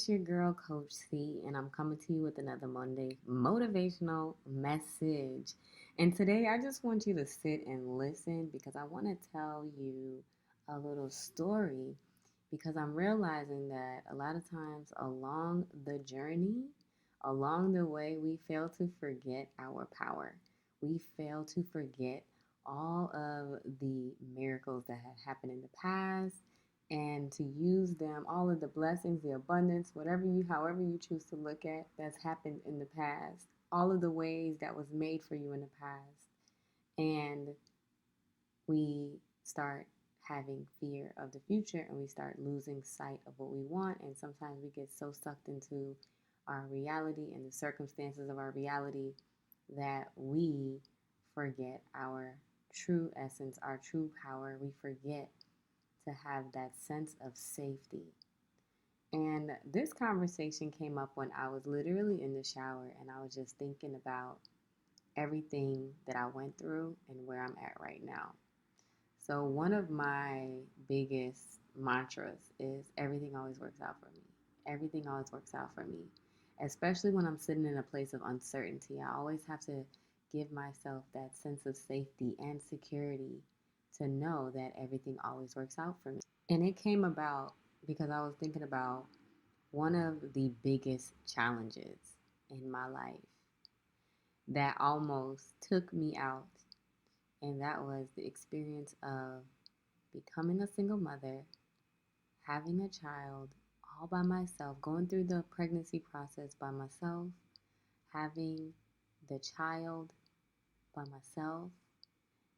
It's your girl, Coach C, and I'm coming to you with another Monday motivational message. And today I just want you to sit and listen because I want to tell you a little story because I'm realizing that a lot of times along the journey, along the way, we fail to forget our power. We fail to forget all of the miracles that have happened in the past and to use them, all of the blessings, the abundance, however you choose to look at that's happened in the past, all of the ways that was made for you in the past. And we start having fear of the future and we start losing sight of what we want. And sometimes we get so sucked into our reality and the circumstances of our reality that we forget our true essence, our true power. We forget to have that sense of safety. And this conversation came up when I was literally in the shower and I was just thinking about everything that I went through and where I'm at right now. So, one of my biggest mantras is everything always works out for me. Everything always works out for me, especially when I'm sitting in a place of uncertainty. I always have to give myself that sense of safety and security to know that everything always works out for me. And it came about because I was thinking about one of the biggest challenges in my life that almost took me out, and that was the experience of becoming a single mother, having a child all by myself, going through the pregnancy process by myself, having the child by myself.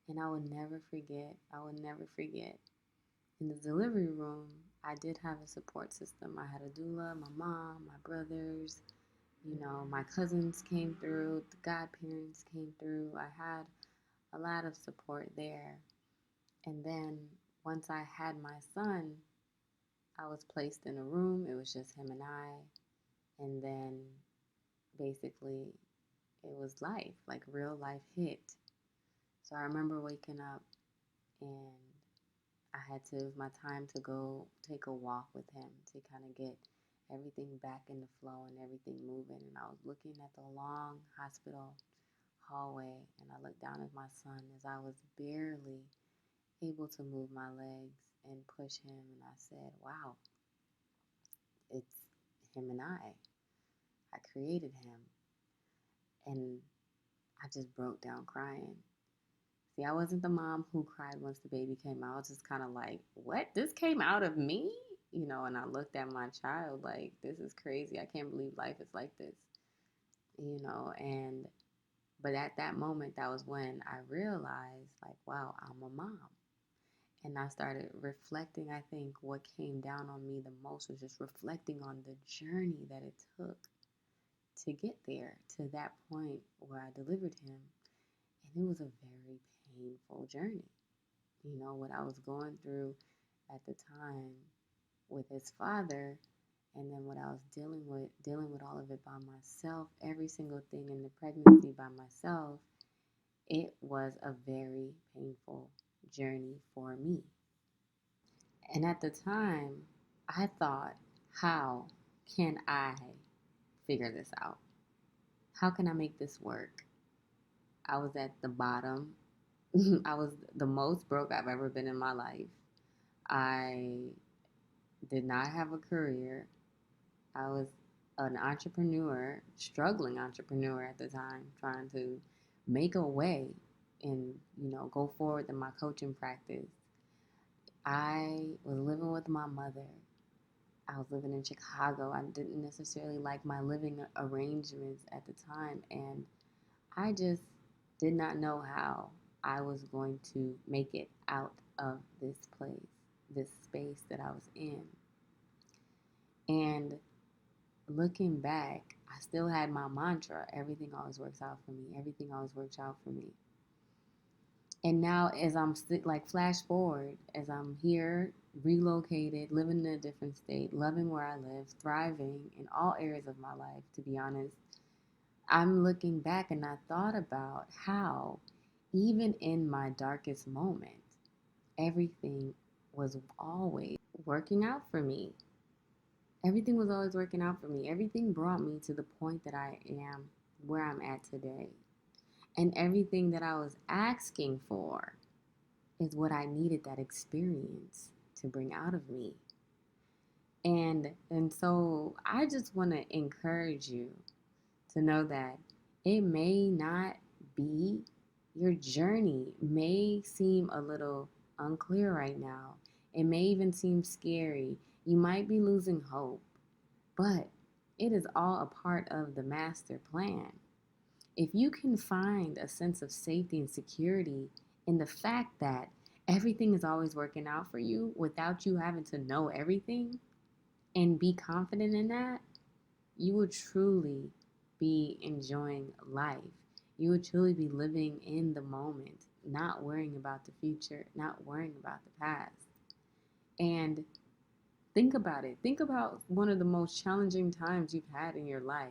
And I would never forget. In the delivery room, I did have a support system. I had a doula, my mom, my brothers, my cousins came through, the godparents came through. I had a lot of support there. And then once I had my son, I was placed in a room. It was just him and I. And then basically it was life, like real life hit. So I remember waking up and I had to, it was my time to go take a walk with him to kind of get everything back in the flow and everything moving. And I was looking at the long hospital hallway and I looked down at my son as I was barely able to move my legs and push him. And I said, wow, it's him and I. I created him. And I just broke down crying. See, I wasn't the mom who cried once the baby came out. I was just kind of like, what? This came out of me? And I looked at my child like, this is crazy. I can't believe life is like this. And but at that moment, that was when I realized, like, wow, I'm a mom. And I started reflecting. I think what came down on me the most was just reflecting on the journey that it took to get there to that point where I delivered him. And it was a very painful journey. What I was going through at the time with his father, and then what I was dealing with all of it by myself, every single thing in the pregnancy by myself, it was a very painful journey for me. And at the time, I thought, how can I figure this out? How can I make this work? I was at the bottom. I was the most broke I've ever been in my life. I did not have a career. I was an entrepreneur, struggling entrepreneur at the time, trying to make a way and, go forward in my coaching practice. I was living with my mother. I was living in Chicago. I didn't necessarily like my living arrangements at the time, and I just did not know how I was going to make it out of this place, this space that I was in. And looking back, I still had my mantra, everything always works out for me. Everything always works out for me. And now as I'm like flash forward, as I'm here, relocated, living in a different state, loving where I live, thriving in all areas of my life, to be honest, I'm looking back and I thought about how even in my darkest moment, everything was always working out for me. Everything was always working out for me. Everything brought me to the point that I am where I'm at today. And everything that I was asking for is what I needed that experience to bring out of me. And so I just want to encourage you to know that it may not be, your journey may seem a little unclear right now. It may even seem scary. You might be losing hope, but it is all a part of the master plan. If you can find a sense of safety and security in the fact that everything is always working out for you without you having to know everything, and be confident in that, you would truly be enjoying life. You would truly be living in the moment, not worrying about the future, not worrying about the past. And think about it. Think about one of the most challenging times you've had in your life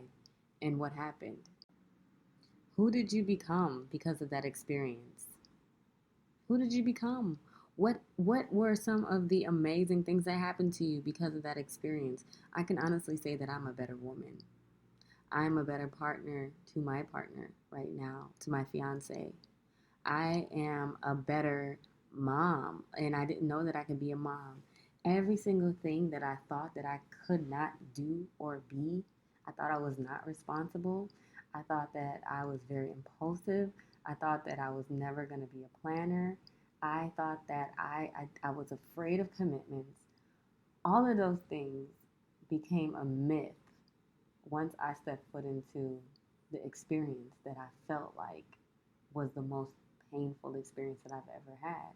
and what happened. Who did you become because of that experience? Who did you become? What were some of the amazing things that happened to you because of that experience? I can honestly say that I'm a better woman. I'm a better partner to my partner right now, to my fiance. I am a better mom, and I didn't know that I could be a mom. Every single thing that I thought that I could not do or be, I thought I was not responsible. I thought that I was very impulsive. I thought that I was never going to be a planner. I thought that I was afraid of commitments. All of those things became a myth once I stepped foot into the experience that I felt like was the most painful experience that I've ever had.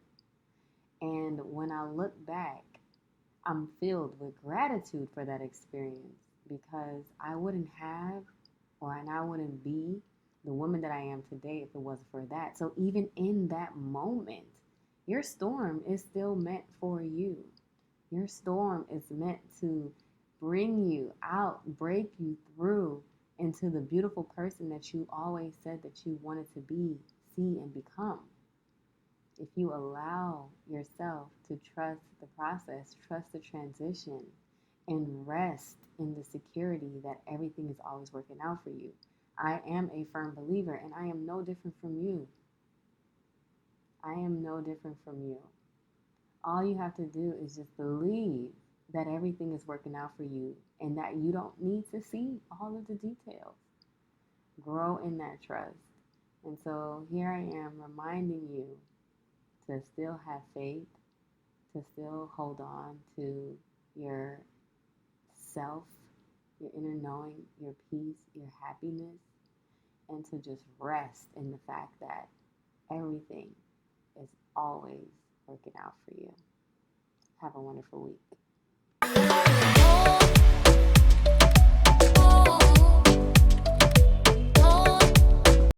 And when I look back, I'm filled with gratitude for that experience because I wouldn't have, or and I wouldn't be the woman that I am today if it wasn't for that. So even in that moment, your storm is still meant for you. Your storm is meant to bring you out, break you through into the beautiful person that you always said that you wanted to be, see, and become. If you allow yourself to trust the process, trust the transition, and rest in the security that everything is always working out for you. I am a firm believer, and I am no different from you. I am no different from you. All you have to do is just believe that everything is working out for you and that you don't need to see all of the details. Grow in that trust. And so here I am reminding you to still have faith, to still hold on to your self, your inner knowing, your peace, your happiness, and to just rest in the fact that everything is always working out for you. Have a wonderful week.